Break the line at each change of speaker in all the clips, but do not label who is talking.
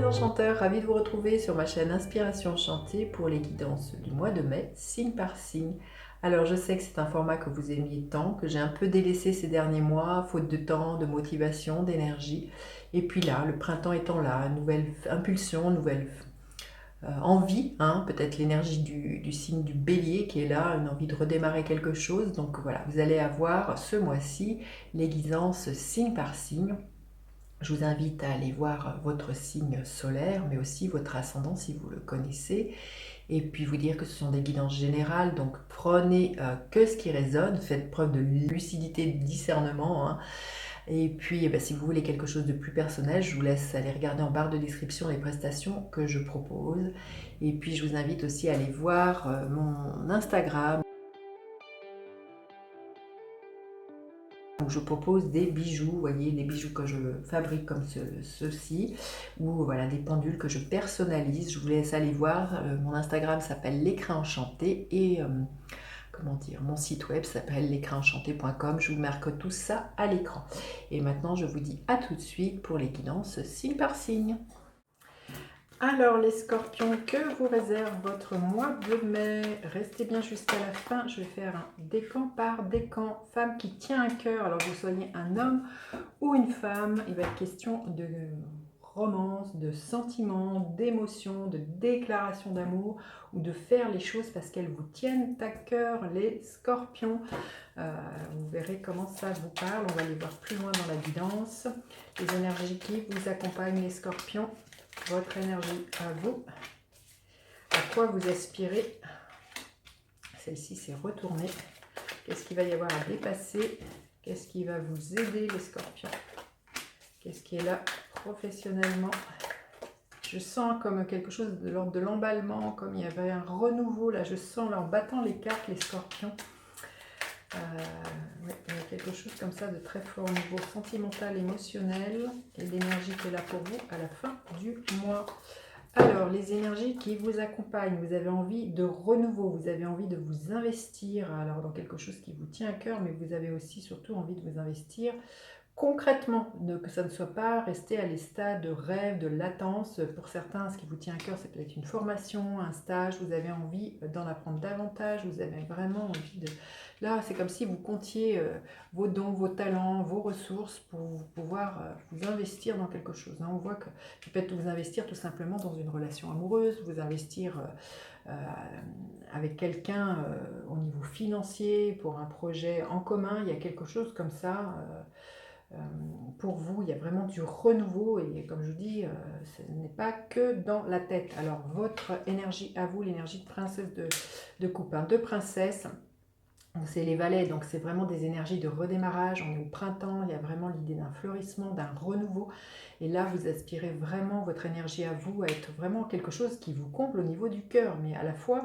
enchanteurs, ravie de vous retrouver sur ma chaîne Inspiration Enchantée pour les guidances du mois de mai, signe par signe. Alors je sais que c'est un format que vous aimiez tant, que j'ai un peu délaissé ces derniers mois, faute de temps, de motivation, d'énergie. Et puis là, le printemps étant là, nouvelle impulsion, nouvelle envie, hein, peut-être l'énergie du signe du bélier qui est là, une envie de redémarrer quelque chose. Donc voilà, vous allez avoir ce mois-ci les guidances signe par signe. Je vous invite à aller voir votre signe solaire, mais aussi votre ascendant si vous le connaissez. Et puis vous dire que ce sont des guidances générales, donc prenez que ce qui résonne, faites preuve de lucidité, de discernement. Hein. Et puis si vous voulez quelque chose de plus personnel, je vous laisse aller regarder en barre de description les prestations que je propose. Et puis je vous invite aussi à aller voir mon Instagram, où je propose des bijoux, vous voyez, des bijoux que je fabrique comme ceci, ou voilà, des pendules que je personnalise. Je vous laisse aller voir. Mon Instagram s'appelle l'écrin enchanté et comment dire, mon site web s'appelle l'écrinenchanté.com. Je vous marque tout ça à l'écran. Et maintenant, je vous dis à tout de suite pour les guidances signe par signe. Alors les scorpions, que vous réserve votre mois de mai? Restez bien jusqu'à la fin, je vais faire un décan par décan. Femme qui tient un cœur, alors que vous soyez un homme ou une femme, il va être question de romance, de sentiments, d'émotions, de déclaration d'amour ou de faire les choses parce qu'elles vous tiennent à cœur, les scorpions. Vous verrez comment ça vous parle, on va aller voir plus loin dans la guidance. Les énergies qui vous accompagnent, les scorpions. Votre énergie à vous, à quoi vous aspirez. Celle-ci s'est retournée. Qu'est-ce qu'il va y avoir à dépasser? Qu'est-ce qui va vous aider les scorpions? Qu'est-ce qui est là professionnellement? Je sens comme quelque chose de l'ordre de l'emballement, comme il y avait un renouveau là, je sens là en battant les cartes les scorpions. Ouais, il y a quelque chose comme ça de très fort au niveau sentimental, émotionnel, et l'énergie qui est là pour vous à la fin du mois. Alors, les énergies qui vous accompagnent, vous avez envie de renouveau, vous avez envie de vous investir alors dans quelque chose qui vous tient à cœur, mais vous avez aussi surtout envie de vous investir concrètement, que ça ne soit pas resté à les stades de rêve, de latence. Pour certains, ce qui vous tient à cœur, c'est peut-être une formation, un stage, vous avez envie d'en apprendre davantage, vous avez vraiment envie de... Là, c'est comme si vous comptiez vos dons, vos talents, vos ressources pour pouvoir vous investir dans quelque chose. On voit que peut-être vous investir tout simplement dans une relation amoureuse, vous investir avec quelqu'un au niveau financier, pour un projet en commun, il y a quelque chose comme ça. Pour vous, il y a vraiment du renouveau et comme je vous dis, ce n'est pas que dans la tête. Alors votre énergie à vous, l'énergie de princesse de coupe, de princesse, c'est les valets, donc c'est vraiment des énergies de redémarrage, on est au printemps, il y a vraiment l'idée d'un fleurissement, d'un renouveau, et là vous aspirez vraiment votre énergie à vous, à être vraiment quelque chose qui vous comble au niveau du cœur, mais à la fois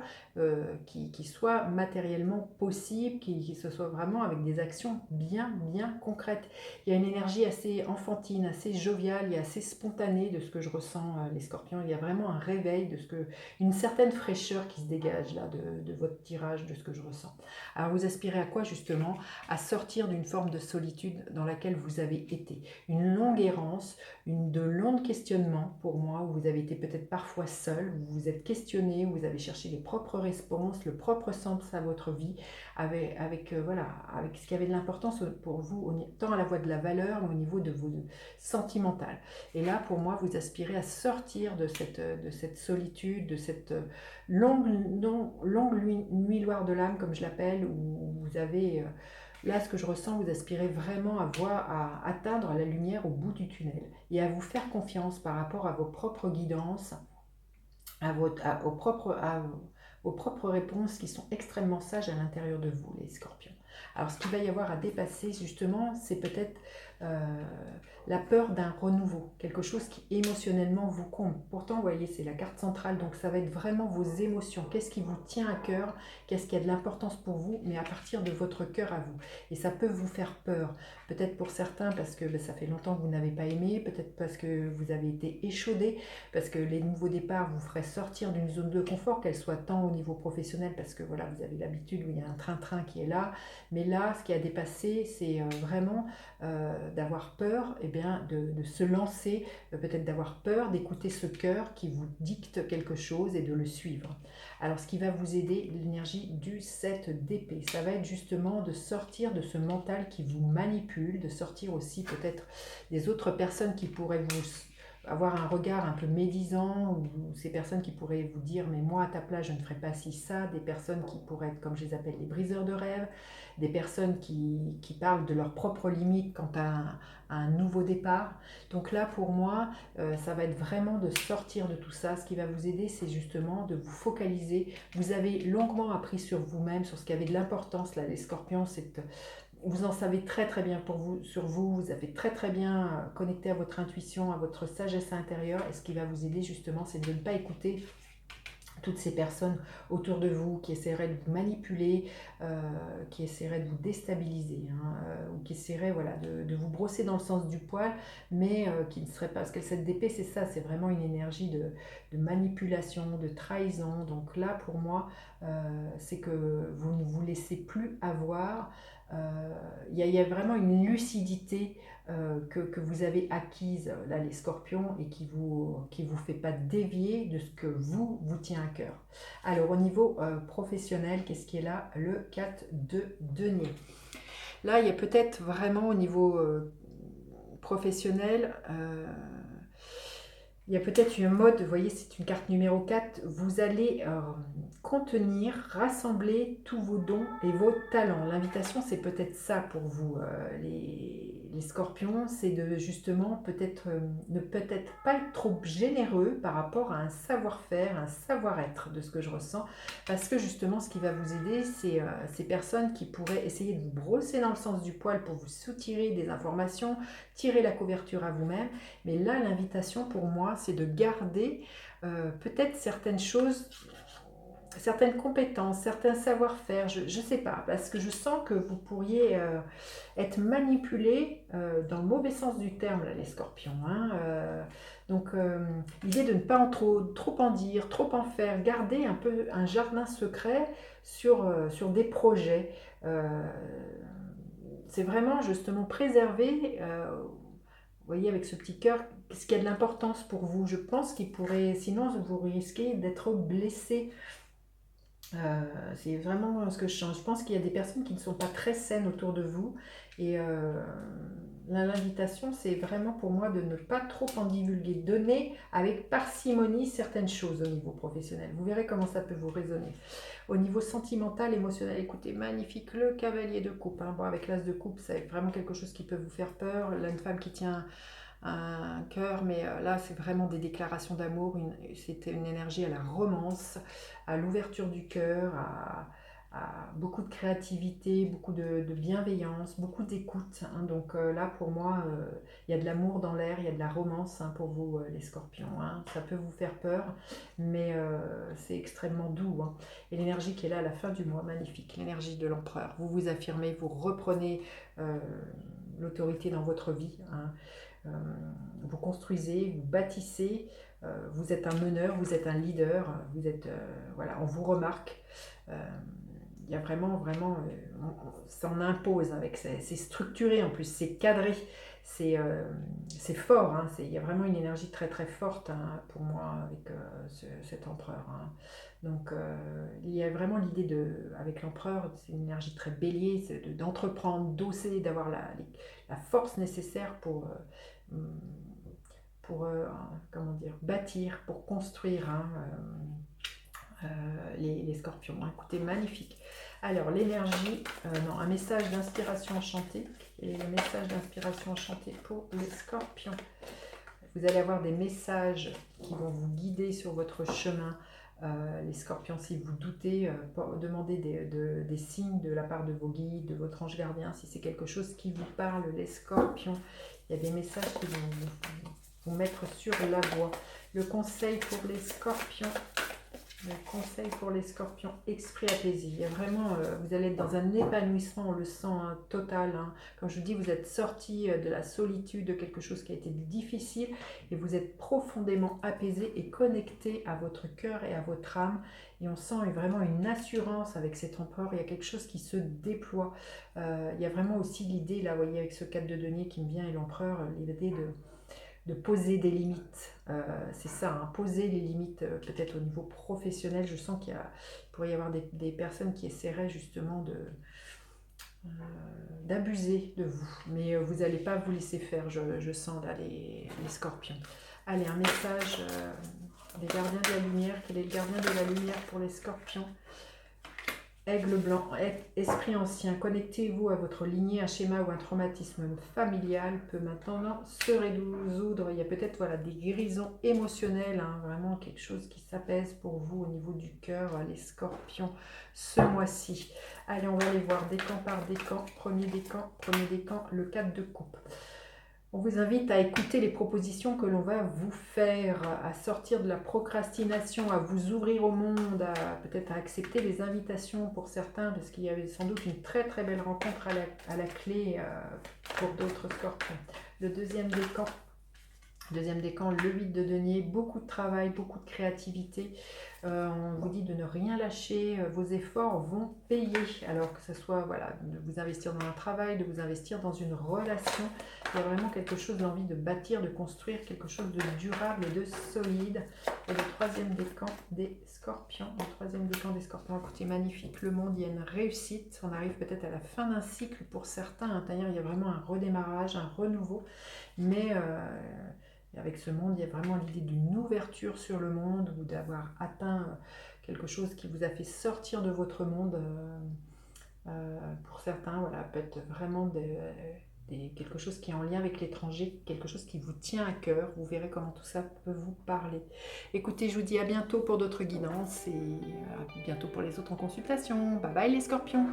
qui soit matériellement possible, qui se soit vraiment avec des actions bien concrètes. Il y a une énergie assez enfantine, assez joviale, et assez spontanée de ce que je ressens les scorpions, il y a vraiment un réveil, une certaine fraîcheur qui se dégage là de votre tirage, de ce que je ressens. Alors vous aspirez à quoi justement? À sortir d'une forme de solitude dans laquelle vous avez été. Une longue errance, de longs questionnements pour moi, où vous avez été peut-être parfois seul, où vous vous êtes questionné, où vous avez cherché les propres réponses, le propre sens à votre vie, avec ce qui avait de l'importance pour vous, tant à la voie de la valeur, mais au niveau de vos sentimental. Et là, pour moi, vous aspirez à sortir de cette solitude, de cette longue nuit noire de l'âme, comme je l'appelle, où vous avez, là ce que je ressens, vous aspirez vraiment à atteindre la lumière au bout du tunnel et à vous faire confiance par rapport à vos propres guidances, aux propres réponses qui sont extrêmement sages à l'intérieur de vous, les scorpions. Alors ce qu'il va y avoir à dépasser justement, c'est peut-être la peur d'un renouveau, quelque chose qui émotionnellement vous comble. Pourtant, vous voyez, c'est la carte centrale, donc ça va être vraiment vos émotions. Qu'est-ce qui vous tient à cœur? Qu'est-ce qui a de l'importance pour vous? Mais à partir de votre cœur à vous. Et ça peut vous faire peur. Peut-être pour certains parce que ça fait longtemps que vous n'avez pas aimé, peut-être parce que vous avez été échaudé, parce que les nouveaux départs vous feraient sortir d'une zone de confort, qu'elle soit tant au niveau professionnel, parce que voilà, vous avez l'habitude où il y a un train-train qui est là. Mais là, ce qui a dépassé, c'est vraiment d'avoir peur, eh bien, de se lancer, peut-être d'avoir peur, d'écouter ce cœur qui vous dicte quelque chose et de le suivre. Alors, ce qui va vous aider, l'énergie du 7 d'épée, ça va être justement de sortir de ce mental qui vous manipule, de sortir aussi peut-être des autres personnes qui pourraient vous avoir un regard un peu médisant, ou ces personnes qui pourraient vous dire mais moi à ta place je ne ferais pas ci ça, des personnes qui pourraient être comme je les appelle les briseurs de rêves, des personnes qui parlent de leurs propres limites quant à un nouveau départ. Donc là pour moi ça va être vraiment de sortir de tout ça. Ce qui va vous aider c'est justement de vous focaliser. Vous avez longuement appris sur vous-même, sur ce qui avait de l'importance là les scorpions, vous en savez très très bien sur vous, vous avez très très bien connecté à votre intuition, à votre sagesse intérieure, et ce qui va vous aider justement, c'est de ne pas écouter toutes ces personnes autour de vous qui essaieraient de vous manipuler, qui essaieraient de vous déstabiliser, ou qui essaieraient voilà, de vous brosser dans le sens du poil, mais qui ne seraient pas... Parce que cette épée, c'est ça, c'est vraiment une énergie de manipulation, de trahison. Donc là, pour moi, c'est que vous ne vous laissez plus avoir. Il y a vraiment une lucidité que vous avez acquise, là, les scorpions, et qui vous fait pas dévier de ce que vous tient à cœur. Alors, au niveau professionnel, qu'est-ce qui est là? Le 4 de denier. Là, il y a peut-être vraiment au niveau professionnel, il y a peut-être une mode, vous voyez, c'est une carte numéro 4, vous allez contenir, rassembler tous vos dons et vos talents. L'invitation, c'est peut-être ça pour vous, les scorpions, c'est de justement peut-être ne peut-être pas être trop généreux par rapport à un savoir-faire, un savoir-être de ce que je ressens, parce que justement, ce qui va vous aider, c'est ces personnes qui pourraient essayer de vous brosser dans le sens du poil pour vous soutirer des informations, tirer la couverture à vous-même. Mais là, l'invitation pour moi, c'est de garder peut-être certaines choses, certaines compétences, certains savoir-faire, je ne sais pas, parce que je sens que vous pourriez être manipulé dans le mauvais sens du terme, là, les scorpions. Donc, l'idée de ne pas trop en dire, trop en faire, garder un peu un jardin secret sur des projets. C'est vraiment justement préserver... vous voyez, avec ce petit cœur, ce qui a de l'importance pour vous. Je pense qu'il pourrait, sinon vous risquez d'être blessé. C'est vraiment ce que je sens. Je pense qu'il y a des personnes qui ne sont pas très saines autour de vous. Et l'invitation, c'est vraiment pour moi de ne pas trop en divulguer. Donner avec parcimonie certaines choses au niveau professionnel. Vous verrez comment ça peut vous résonner. Au niveau sentimental, émotionnel, écoutez, magnifique, le cavalier de coupe. Bon, avec l'as de coupe, c'est vraiment quelque chose qui peut vous faire peur. Là, une femme qui tient un cœur, mais là c'est vraiment des déclarations d'amour, c'était une énergie à la romance, à l'ouverture du cœur, à beaucoup de créativité, beaucoup de bienveillance, beaucoup d'écoute. Donc là pour moi, il y a de l'amour dans l'air, il y a de la romance pour vous les scorpions. Ça peut vous faire peur, mais c'est extrêmement doux. Et l'énergie qui est là à la fin du mois, magnifique, l'énergie de l'empereur. Vous vous affirmez, vous reprenez l'autorité dans votre vie. Vous construisez, vous bâtissez, vous êtes un meneur, vous êtes un leader, vous êtes, voilà, on vous remarque. Il y a vraiment, ça en impose, c'est structuré en plus, c'est cadré, c'est fort, il y a vraiment une énergie très très forte pour moi avec cet empereur. Donc il y a vraiment l'idée avec l'empereur, c'est une énergie très bélier, c'est d'entreprendre, d'oser, d'avoir la force nécessaire pour comment dire, bâtir, pour construire les scorpions. Écoutez, magnifique. Alors l'énergie, non, un message d'inspiration enchantée, et le message d'inspiration enchantée pour les scorpions. Vous allez avoir des messages qui vont vous guider sur votre chemin. Les scorpions, si vous doutez, demandez des signes de la part de vos guides, de votre ange gardien, si c'est quelque chose qui vous parle, les scorpions. Il y a des messages qui vont vous mettre sur la voie. Le conseil pour les scorpions. Le conseil pour les scorpions, esprit apaisé. Il y a vraiment, vous allez être dans un épanouissement, on le sent hein, total. Hein. Comme je vous dis, vous êtes sorti de la solitude, de quelque chose qui a été difficile et vous êtes profondément apaisé et connecté à votre cœur et à votre âme. Et on sent vraiment une assurance avec cet empereur. Il y a quelque chose qui se déploie. Il y a vraiment aussi l'idée, là, vous voyez, avec ce 4 de denier qui me vient et l'empereur, l'idée de poser des limites. C'est ça, hein, poser les limites peut-être au niveau professionnel. Je sens qu'il pourrait y avoir des personnes qui essaieraient justement d'abuser de vous. Mais vous n'allez pas vous laisser faire, je sens là les scorpions. Allez, un message des gardiens de la lumière. Quel est le gardien de la lumière pour les scorpions? Aigle blanc, esprit ancien, connectez-vous à votre lignée, un schéma ou un traumatisme familial peut maintenant se résoudre. Il y a peut-être voilà, des guérisons émotionnelles, hein, vraiment quelque chose qui s'apaise pour vous au niveau du cœur, les scorpions, ce mois-ci. Allez, on va aller voir décan par décan, premier décan, le 4 de coupe. On vous invite à écouter les propositions que l'on va vous faire, à sortir de la procrastination, à vous ouvrir au monde, peut-être à accepter les invitations pour certains, parce qu'il y avait sans doute une très très belle rencontre à la clé pour d'autres scorpions. Le deuxième décan, le 8 de denier, beaucoup de travail, beaucoup de créativité. On vous dit de ne rien lâcher, vos efforts vont payer. Alors que ce soit voilà, de vous investir dans un travail, de vous investir dans une relation. Il y a vraiment quelque chose, l'envie de bâtir, de construire quelque chose de durable et de solide. Et le troisième décan des scorpions. Écoutez, magnifique. Le monde, il y a une réussite. On arrive peut-être à la fin d'un cycle pour certains. À l'intérieur, il y a vraiment un redémarrage, un renouveau. Mais avec ce monde, il y a vraiment l'idée d'une ouverture sur le monde ou d'avoir atteint quelque chose qui vous a fait sortir de votre monde. Pour certains, voilà, peut-être vraiment quelque chose qui est en lien avec l'étranger, quelque chose qui vous tient à cœur. Vous verrez comment tout ça peut vous parler. Écoutez, je vous dis à bientôt pour d'autres guidances et à bientôt pour les autres en consultation. Bye bye les scorpions!